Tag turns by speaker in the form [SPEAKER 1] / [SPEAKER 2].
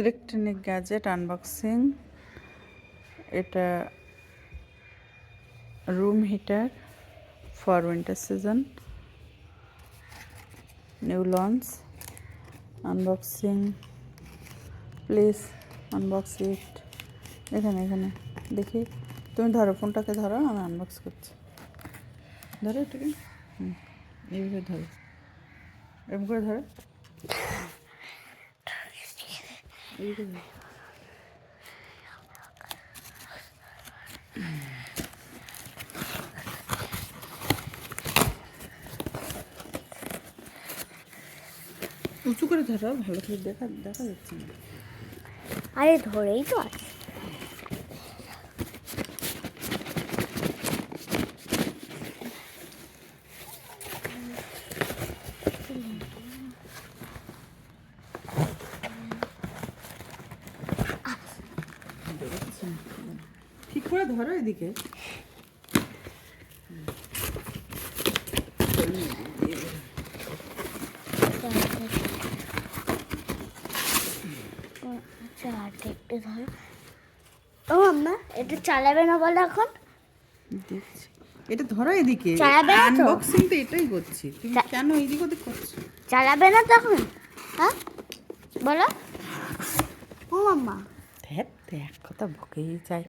[SPEAKER 1] Electronic gadget unboxing. এটা room heater for winter season, new launch. Unboxing, please unbox it. এখানে এখানে দেখি, তুমি ধরো, ফোনটাকে ধরো, আমি আনবক্স করছি। ধরো এটাকে, এইভাবে ধরো, এরকম করে ধরো, এইভাবে ধরো। উঁচু করে ধরো, ভালো করে দেখা দেখা যাচ্ছে না।
[SPEAKER 2] আরে ধরেই তো আছে।
[SPEAKER 1] ঠিক করে ধরো এদিকে।
[SPEAKER 2] একটু ধরো। ও আম্মা, এটা চালাবে না বলো এখন?
[SPEAKER 1] দেখছি, এটা ধরো এদিকে।
[SPEAKER 2] চালাবে না তো?
[SPEAKER 1] আনবক্সিং তো এটাই করছি, তুমি কেন এদিক ওদিক করছো?
[SPEAKER 2] চালাবে না তখন? হ্যাঁ বলো। ও আম্মা,
[SPEAKER 1] ধ্যাত, এক কথা বকেই চাই।